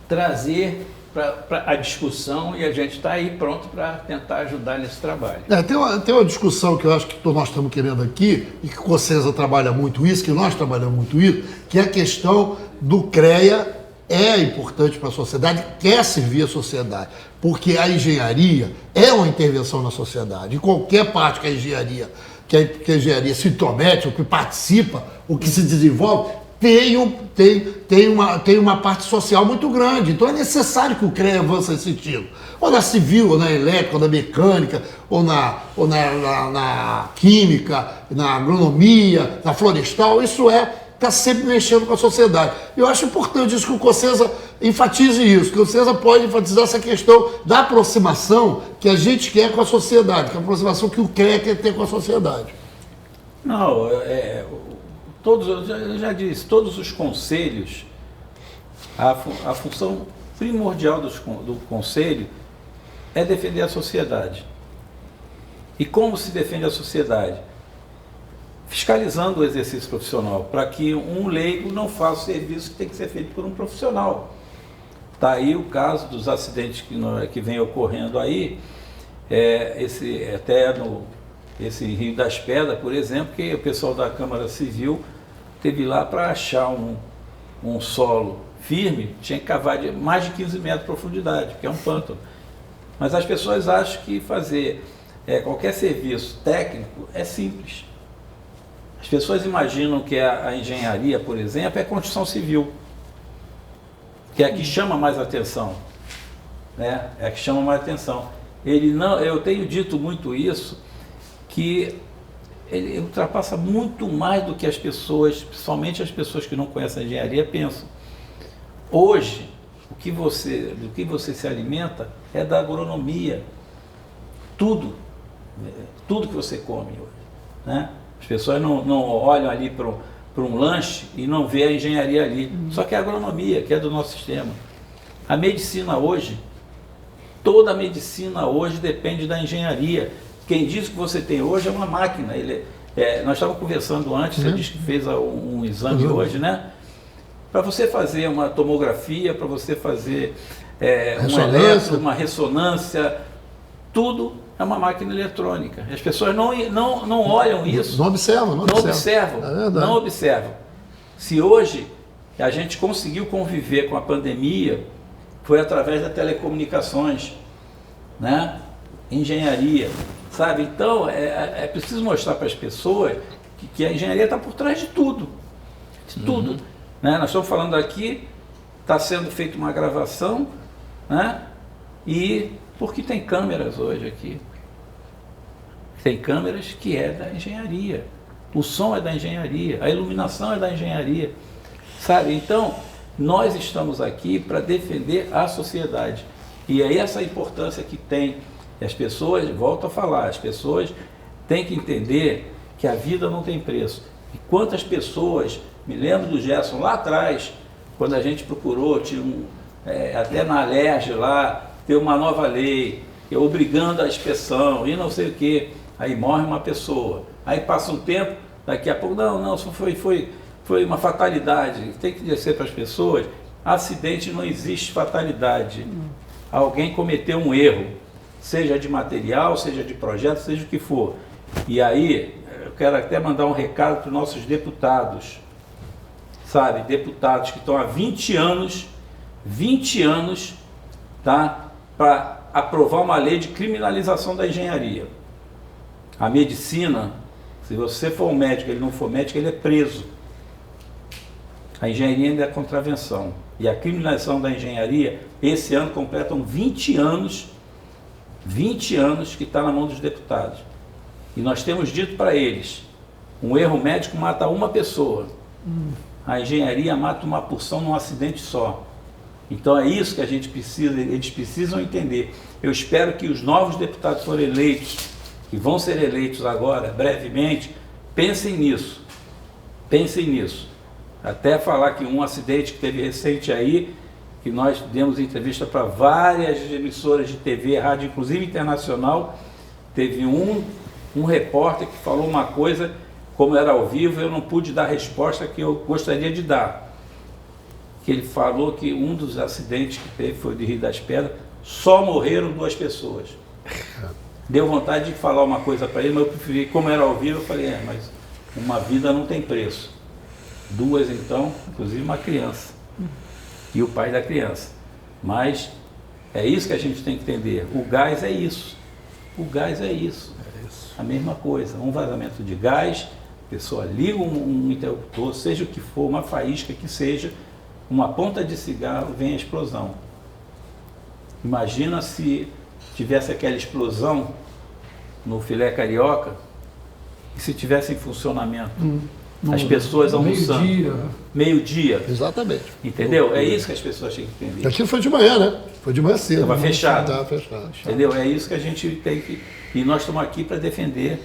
trazer para a discussão e a gente está aí pronto para tentar ajudar nesse trabalho. Tem uma discussão que eu acho que nós estamos querendo aqui e que o COSENSA trabalha muito isso, que nós trabalhamos muito isso, que é a questão do CREA é importante para a sociedade, quer servir a sociedade, porque a engenharia é uma intervenção na sociedade. Em qualquer parte que a engenharia se intromete, ou que participa, ou que se desenvolve, tem uma parte social muito grande. Então é necessário que o CREA avance nesse sentido. Ou na civil, ou na elétrica, ou na mecânica, ou na química, na agronomia, na florestal. Isso está sempre mexendo com a sociedade. Eu acho importante isso que o COSENSA enfatize isso, que o COSENSA pode enfatizar essa questão da aproximação que a gente quer com a sociedade, que é a aproximação que o CREA quer ter com a sociedade. Não, eu já disse, todos os conselhos, a função primordial do conselho é defender a sociedade. E como se defende a sociedade? fiscalizando o exercício profissional, para que um leigo não faça o serviço que tem que ser feito por um profissional. Está aí o caso dos acidentes que vem ocorrendo aí, esse Rio das Pedras, por exemplo, que o pessoal da Câmara Civil teve lá para achar um solo firme, tinha que cavar de mais de 15 metros de profundidade, que é um pântano. Mas as pessoas acham que fazer qualquer serviço técnico é simples. As pessoas imaginam que a engenharia, por exemplo, é construção civil, que é a que chama mais atenção, né? É a que chama mais atenção. Eu tenho dito muito isso, que ele ultrapassa muito mais do que as pessoas, principalmente as pessoas que não conhecem a engenharia, pensam. Hoje, do que você se alimenta é da agronomia. Tudo que você come hoje, né? As pessoas não olham ali para um lanche e não vê a engenharia ali. Só que é a agronomia, que é do nosso sistema. A medicina hoje, toda a medicina hoje depende da engenharia. Quem diz que você tem hoje é uma máquina. Nós estávamos conversando antes, você disse que fez um exame hoje, né? Para você fazer uma tomografia, para você fazer uma ressonância, tudo é uma máquina eletrônica. As pessoas não olham isso. Não observam. Não observam. Se hoje a gente conseguiu conviver com a pandemia, foi através das telecomunicações, né? Engenharia, sabe? Então, é preciso mostrar para as pessoas que a engenharia está por trás de tudo. De tudo. Né? Nós estamos falando aqui, está sendo feita uma gravação, né? E porque tem câmeras hoje aqui. Tem câmeras que é da engenharia. O som é da engenharia, a iluminação é da engenharia. Sabe? Então, nós estamos aqui para defender a sociedade. E é essa a importância que tem. As pessoas, volto a falar, as pessoas têm que entender que a vida não tem preço. E quantas pessoas, me lembro do Gerson lá atrás, quando a gente procurou, tinha até na Alerj lá, ter uma nova lei, obrigando a inspeção e não sei o quê. Aí morre uma pessoa. Aí passa um tempo, daqui a pouco, não, foi uma fatalidade. Tem que dizer para as pessoas, acidente não existe fatalidade. Alguém cometeu um erro, seja de material, seja de projeto, seja o que for. E aí, eu quero até mandar um recado para os nossos deputados, sabe? Deputados que estão há 20 anos, tá? Para aprovar uma lei de criminalização da engenharia. A medicina, se você for um médico, ele não for médico, ele é preso. A engenharia ainda é contravenção. E a criminalização da engenharia, esse ano completam 20 anos que está na mão dos deputados. E nós temos dito para eles, um erro médico mata uma pessoa. A engenharia mata uma porção num acidente só. Então é isso que a gente precisa, eles precisam entender. Eu espero que os novos deputados forem eleitos, que vão ser eleitos agora, brevemente, pensem nisso. Até falar que um acidente que teve recente aí, que nós demos entrevista para várias emissoras de TV, rádio, inclusive internacional, teve um repórter que falou uma coisa, como era ao vivo, eu não pude dar a resposta que eu gostaria de dar. Que ele falou que um dos acidentes que teve foi de Rio das Pedras, só morreram 2 pessoas. Deu vontade de falar uma coisa para ele, mas eu preferi, como era ao vivo, eu falei, mas uma vida não tem preço. 2 então, inclusive uma criança. E o pai da criança. Mas é isso que a gente tem que entender. O gás é isso. A mesma coisa. Um vazamento de gás, a pessoa liga um interruptor, seja o que for, uma faísca que seja, uma ponta de cigarro, vem a explosão. Imagina se tivesse aquela explosão no filé carioca e se tivesse em funcionamento. As pessoas almoçando. Meio-dia. Exatamente. Entendeu? É isso que as pessoas têm que entender. Aquilo foi de manhã, né? Foi de manhã cedo. Estava fechado. Estava fechado. Entendeu? É isso que a gente tem que... E nós estamos aqui para defender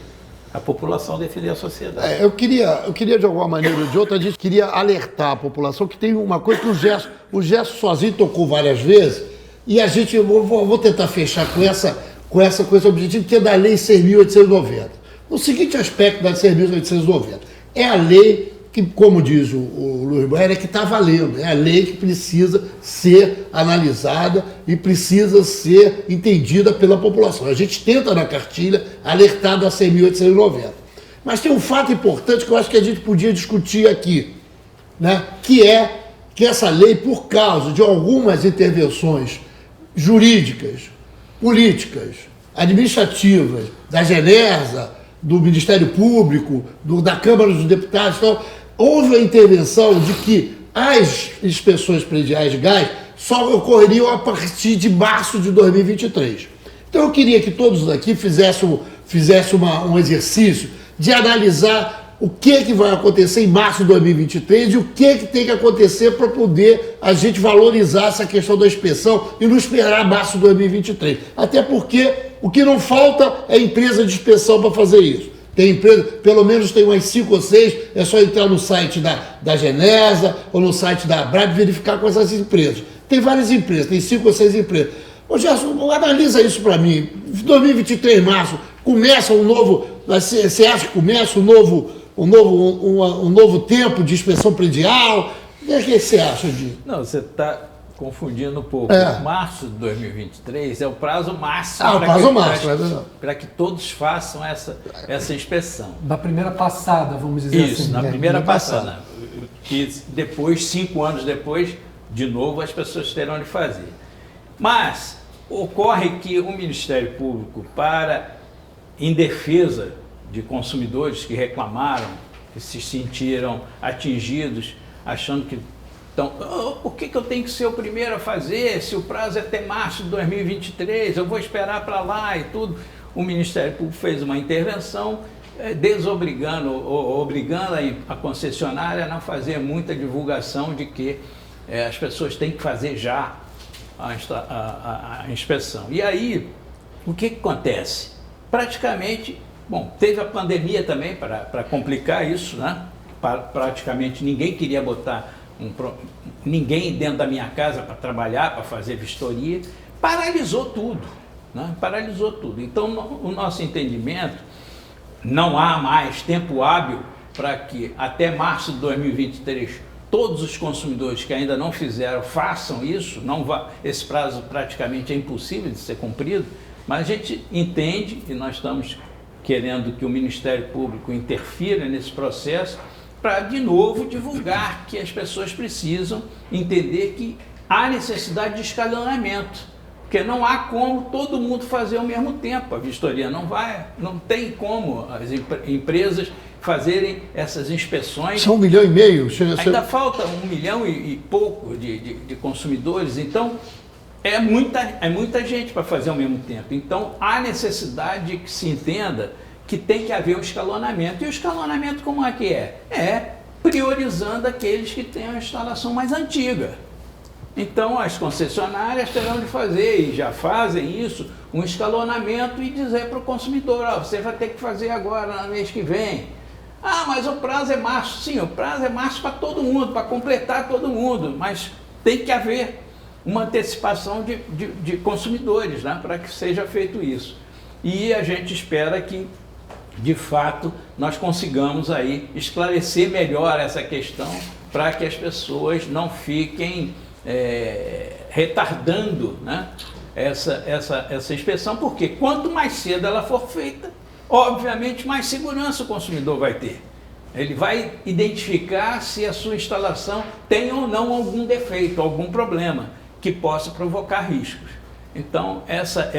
a população, defender a sociedade. Eu queria de alguma maneira ou de outra, a gente queria alertar a população que tem uma coisa que o Gerson sozinho tocou várias vezes, e a gente, vou tentar fechar com esse objetivo, que é da Lei 6.890. no seguinte aspecto da 6.890. É a lei que, como diz o Luiz Boer, é que está valendo. É a lei que precisa ser analisada e precisa ser entendida pela população. A gente tenta, na cartilha, alertar da 6.890. Mas tem um fato importante que eu acho que a gente podia discutir aqui, né? Que é que essa lei, por causa de algumas intervenções jurídicas, políticas, administrativas, da Genersa, do Ministério Público, da Câmara dos Deputados, então, houve a intervenção de que as inspeções prediais de gás só ocorreriam a partir de março de 2023. Então eu queria que todos aqui fizessem um exercício de analisar o que vai acontecer em março de 2023 e o que tem que acontecer para poder a gente valorizar essa questão da inspeção e não esperar março de 2023. Até porque o que não falta é empresa de inspeção para fazer isso. Tem empresa, pelo menos tem umas 5 ou 6, é só entrar no site da Genersa ou no site da Abrab e verificar com essas empresas. Tem várias empresas, tem 5 ou 6 empresas. Ô Gerson, analisa isso para mim. 2023, março, começa um novo... Você acha que começa um novo tempo de inspeção predial? O que você acha disso? Não, você está confundindo um pouco. Março de 2023 é o prazo máximo para que todos façam essa inspeção. Da primeira passada, vamos dizer assim. Isso, na primeira passada. Que depois, 5 anos depois, de novo, as pessoas terão de fazer. Mas ocorre que o Ministério Público, em defesa de consumidores que reclamaram, que se sentiram atingidos, achando que por que eu tenho que ser o primeiro a fazer, se o prazo é até março de 2023, eu vou esperar para lá e tudo. O Ministério Público fez uma intervenção desobrigando, obrigando a concessionária a não fazer muita divulgação de que as pessoas têm que fazer já a inspeção. E aí, o que acontece? Praticamente, teve a pandemia também para complicar isso, né? Praticamente ninguém queria botar ninguém dentro da minha casa para trabalhar, para fazer vistoria, paralisou tudo, né? Paralisou tudo. Então, o nosso entendimento, não há mais tempo hábil para que até março de 2023 todos os consumidores que ainda não fizeram façam isso. Esse prazo praticamente é impossível de ser cumprido, mas a gente entende e nós estamos querendo que o Ministério Público interfira nesse processo para, de novo, divulgar que as pessoas precisam entender que há necessidade de escalonamento, porque não há como todo mundo fazer ao mesmo tempo. A vistoria não tem como as empresas fazerem essas inspeções. São 1,5 milhão? Ainda falta 1 milhão e pouco de consumidores, então é muita gente para fazer ao mesmo tempo. Então há necessidade de que se entenda que tem que haver um escalonamento. E o escalonamento como é que é? É priorizando aqueles que têm a instalação mais antiga. Então as concessionárias terão de fazer, e já fazem isso, um escalonamento e dizer para o consumidor, você vai ter que fazer agora no mês que vem. Mas o prazo é março. Sim, o prazo é março para todo mundo, para completar todo mundo, mas tem que haver uma antecipação de consumidores, né, para que seja feito isso. E a gente espera que, de fato, nós consigamos aí esclarecer melhor essa questão para que as pessoas não fiquem retardando, né, essa inspeção, porque quanto mais cedo ela for feita, obviamente mais segurança o consumidor vai ter. Ele vai identificar se a sua instalação tem ou não algum defeito, algum problema que possa provocar riscos. Então, essa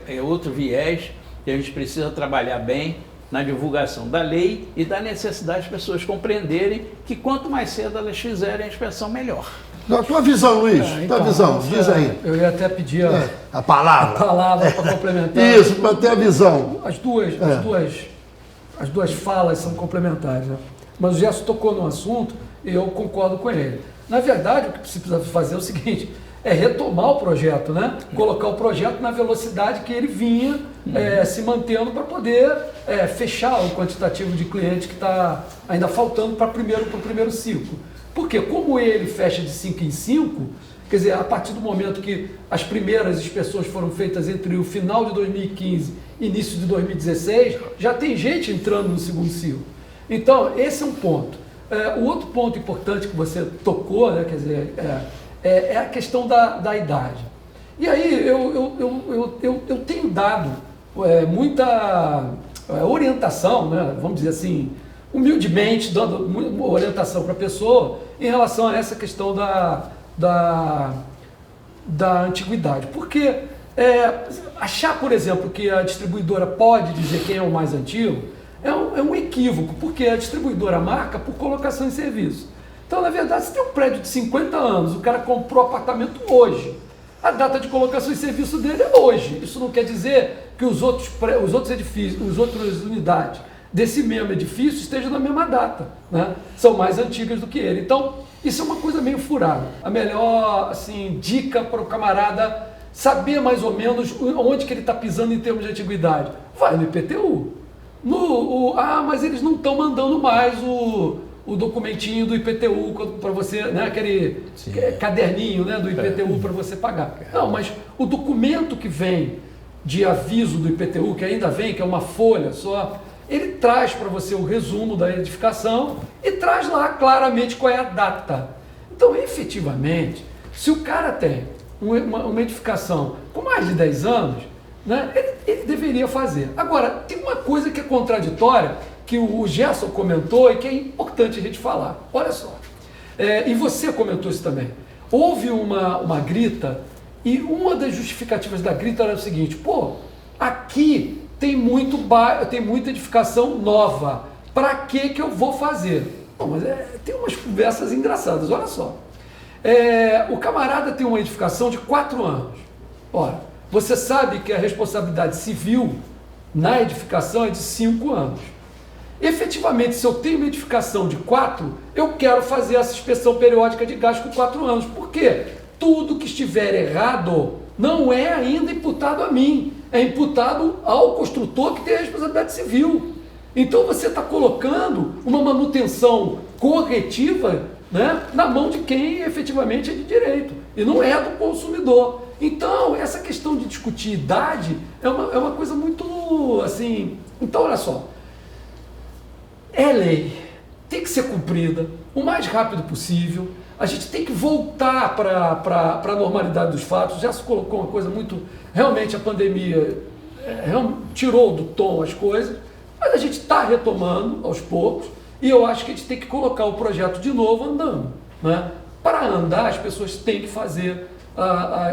é outro viés que a gente precisa trabalhar bem na divulgação da lei e da necessidade das pessoas compreenderem que quanto mais cedo elas fizerem a inspeção, melhor. Na tua visão, Luiz, tua visão, diz aí. Eu ia até pedir a palavra para complementar. Isso, para ter a visão. As duas falas são complementares, né? Mas o Gerson tocou no assunto e eu concordo com ele. Na verdade, o que precisa fazer é o seguinte, é retomar o projeto, né? Colocar o projeto na velocidade que ele vinha se mantendo para poder fechar o quantitativo de clientes que está ainda faltando para o primeiro ciclo. Porque como ele fecha de 5 em 5, Quer dizer, a partir do momento que as primeiras inspeções foram feitas entre o final de 2015 e início de 2016, já tem gente entrando no segundo ciclo. Então, esse é um ponto. O outro ponto importante que você tocou, né, quer dizer, é a questão da idade. E aí eu tenho dado muita orientação, né, vamos dizer assim, humildemente, dando orientação para a pessoa em relação a essa questão da antiguidade. Porque achar, por exemplo, que a distribuidora pode dizer quem é o mais antigo é um equívoco, porque a distribuidora marca por colocação em serviço. Então, na verdade, se tem um prédio de 50 anos, o cara comprou apartamento hoje, a data de colocação em serviço dele é hoje. Isso não quer dizer que os outros edifícios, as outras unidades desse mesmo edifício estejam na mesma data, né? São mais antigas do que ele. Então, isso é uma coisa meio furada. A melhor assim, dica para o camarada saber mais ou menos onde que ele está pisando em termos de antiguidade. Vai no IPTU. Mas eles não estão mandando mais o documentinho do IPTU para você, né, aquele caderninho, né, do IPTU para você pagar. Não, mas o documento que vem de aviso do IPTU, que ainda vem, que é uma folha só, ele traz para você o resumo da edificação e traz lá claramente qual é a data. Então, efetivamente, se o cara tem uma edificação com mais de 10 anos, né, ele deveria fazer. Agora, tem uma coisa que é contraditória, que o Gerson comentou e que é importante a gente falar. Olha só, e você comentou isso também. Houve uma grita e uma das justificativas da grita era o seguinte: pô, aqui tem muita edificação nova, para que eu vou fazer? Bom, mas tem umas conversas engraçadas, olha só. O camarada tem uma edificação de 4 anos. Ora, você sabe que a responsabilidade civil na edificação é de 5 anos. Efetivamente, se eu tenho uma edificação de 4, eu quero fazer essa inspeção periódica de gás com 4 anos. Por quê? Tudo que estiver errado não é ainda imputado a mim, é imputado ao construtor que tem a responsabilidade civil. Então você está colocando uma manutenção corretiva, né, na mão de quem efetivamente é de direito e não é do consumidor. Então, essa questão de discutir idade é uma coisa muito assim. Então, olha só, é lei, tem que ser cumprida o mais rápido possível. A gente tem que voltar para a normalidade dos fatos. Já se colocou uma coisa muito. Realmente a pandemia tirou do tom as coisas, mas a gente está retomando aos poucos e eu acho que a gente tem que colocar o projeto de novo andando, né? Para andar, as pessoas têm que fazer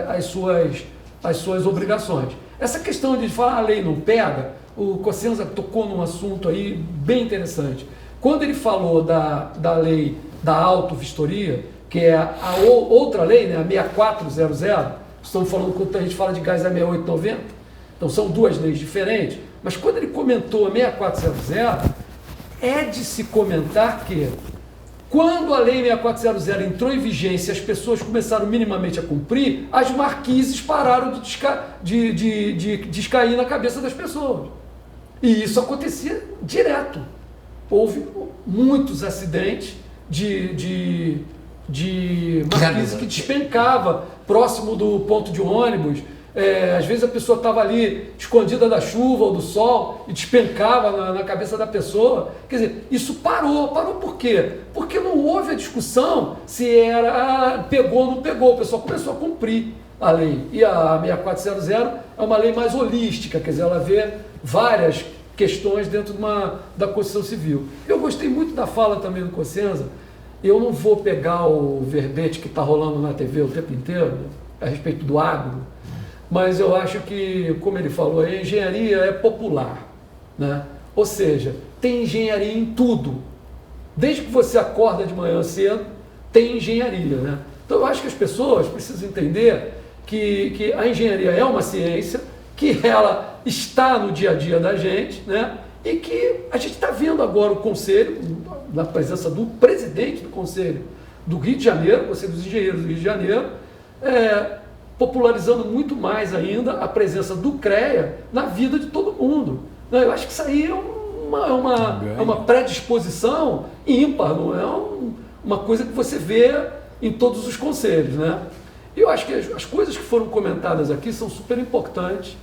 as suas obrigações. Essa questão de falar a lei não pega, o Cossenza tocou num assunto aí bem interessante. Quando ele falou da lei da autovistoria, que é a outra lei, né, a 6400, estamos falando quando a gente fala de gás a 6890, então são duas leis diferentes, mas quando ele comentou a 6400, é de se comentar que quando a lei 6400 entrou em vigência e as pessoas começaram minimamente a cumprir, as marquises pararam de descair na cabeça das pessoas. E isso acontecia direto. Houve muitos acidentes de marquise que despencava próximo do ponto de ônibus. Às vezes a pessoa estava ali escondida da chuva ou do sol e despencava na cabeça da pessoa. Quer dizer, isso parou. Parou por quê? Porque não houve a discussão se pegou ou não pegou. O pessoal começou a cumprir a lei. E a 6400 é uma lei mais holística, quer dizer, ela vê várias questões dentro da Constituição Civil. Eu gostei muito da fala também do Cossenza. Eu não vou pegar o verbete que está rolando na TV o tempo inteiro, né, a respeito do agro, mas eu acho que, como ele falou, a engenharia é popular, né? Ou seja, tem engenharia em tudo. Desde que você acorda de manhã cedo, tem engenharia, né? Então eu acho que as pessoas precisam entender que a engenharia é uma ciência, que ela está no dia a dia da gente, né? E que a gente está vendo agora o Conselho, na presença do presidente do Conselho do Rio de Janeiro, Conselho dos Engenheiros do Rio de Janeiro, popularizando muito mais ainda a presença do CREA na vida de todo mundo. Eu acho que isso aí é uma predisposição ímpar, não é uma coisa que você vê em todos os conselhos, né? E eu acho que as coisas que foram comentadas aqui são super importantes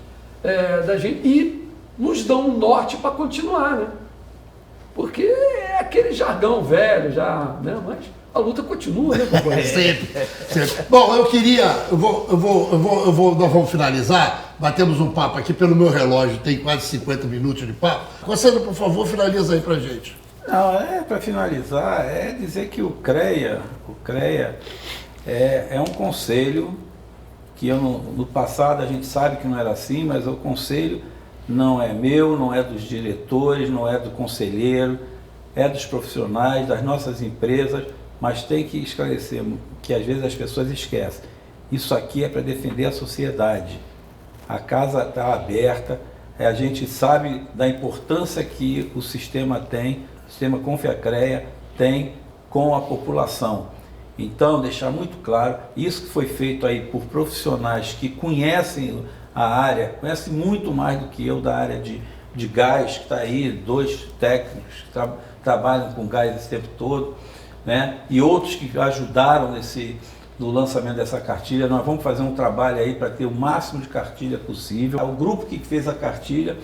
da gente e nos dão um norte para continuar, né? Porque é aquele jargão velho já, né? Mas a luta continua, né, companheiro? Sempre. Bom, nós vamos finalizar. Batemos um papo aqui pelo meu relógio, tem quase 50 minutos de papo. Conselho, por favor, finaliza aí pra gente. Não, para finalizar, dizer que o CREA é um conselho que no passado a gente sabe que não era assim, mas o conselho não é meu, não é dos diretores, não é do conselheiro, é dos profissionais, das nossas empresas, mas tem que esclarecer, que às vezes as pessoas esquecem. Isso aqui é para defender a sociedade. A casa está aberta, a gente sabe da importância que o sistema tem, o sistema Confiacrea tem com a população. Então, deixar muito claro, isso que foi feito aí por profissionais que conhecem a área, conhecem muito mais do que eu da área de gás, que está aí, 2 técnicos que trabalham com gás esse tempo todo, né? E outros que ajudaram no lançamento dessa cartilha. Nós vamos fazer um trabalho aí para ter o máximo de cartilha possível. O grupo que fez a cartilha,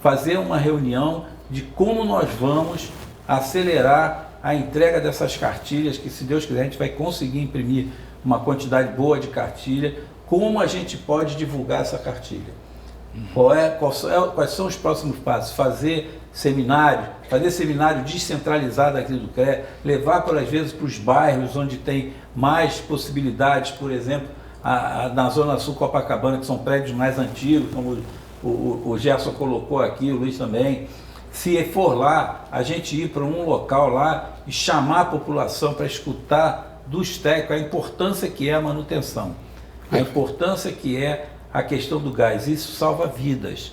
fazer uma reunião de como nós vamos acelerar a entrega dessas cartilhas, que se Deus quiser a gente vai conseguir imprimir uma quantidade boa de cartilha. Como a gente pode divulgar essa cartilha? Quais são os próximos passos? Fazer seminário descentralizado aqui do CREA, levar, por às vezes, para os bairros onde tem mais possibilidades, por exemplo, na Zona Sul Copacabana, que são prédios mais antigos, como o Gerson colocou aqui, o Luiz também. Se for lá, a gente ir para um local lá e chamar a população para escutar dos técnicos a importância que é a manutenção, a importância que é a questão do gás. Isso salva vidas.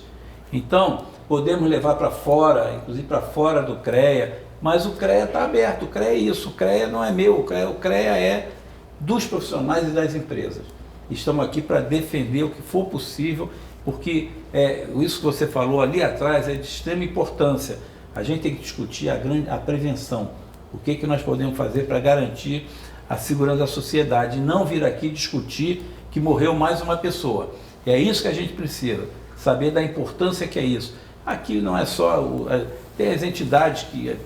Então, podemos levar para fora, inclusive para fora do CREA, mas o CREA está aberto. O CREA é isso, o CREA não é meu, o CREA é dos profissionais e das empresas. Estamos aqui para defender o que for possível, porque isso que você falou ali atrás é de extrema importância. A gente tem que discutir a prevenção. O que nós podemos fazer para garantir a segurança da sociedade, e não vir aqui discutir que morreu mais uma pessoa. E é isso que a gente precisa, saber da importância que é isso. Aqui não é só... tem as entidades que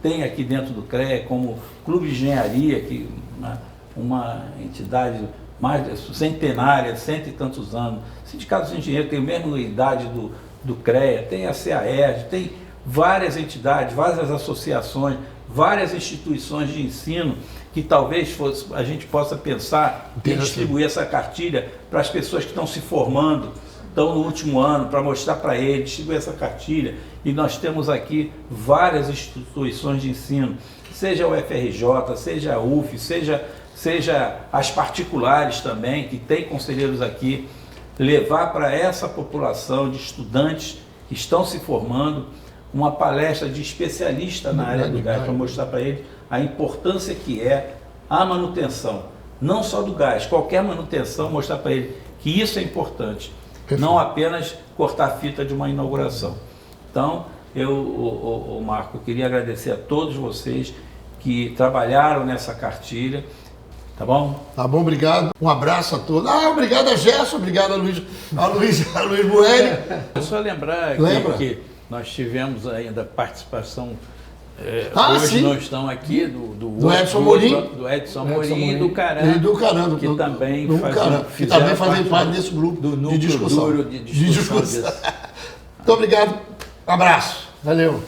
tem aqui dentro do CREA, como o Clube de Engenharia, que uma entidade mais centenária, 100 e tantos anos. Sindicatos de engenheiros tem a mesma idade do CREA, tem a CAERJ, tem várias entidades, várias associações, várias instituições de ensino que talvez a gente possa pensar em distribuir essa cartilha para as pessoas que estão se formando, estão no último ano, para mostrar para eles, distribuir essa cartilha. E nós temos aqui várias instituições de ensino, seja o FRJ, seja a UF, seja as particulares também, que tem conselheiros aqui, levar para essa população de estudantes que estão se formando uma palestra de especialista na área do gás, para mostrar para eles a importância que é a manutenção, não só do gás, qualquer manutenção, mostrar para eles que isso é importante, não apenas cortar a fita de uma inauguração. Então, Marco, eu queria agradecer a todos vocês que trabalharam nessa cartilha. Tá bom? Tá bom, obrigado. Um abraço a todos. Obrigado a Gerson, obrigado a Luiz Bueno. É só lembrar que nós tivemos ainda participação. Hoje sim. nós estamos aqui do Edson Morim. Do Edson Morim e do Caran. E do Caran. Que também fazem parte desse grupo do de discussão. duro de discussão. Muito obrigado. Abraço. Valeu.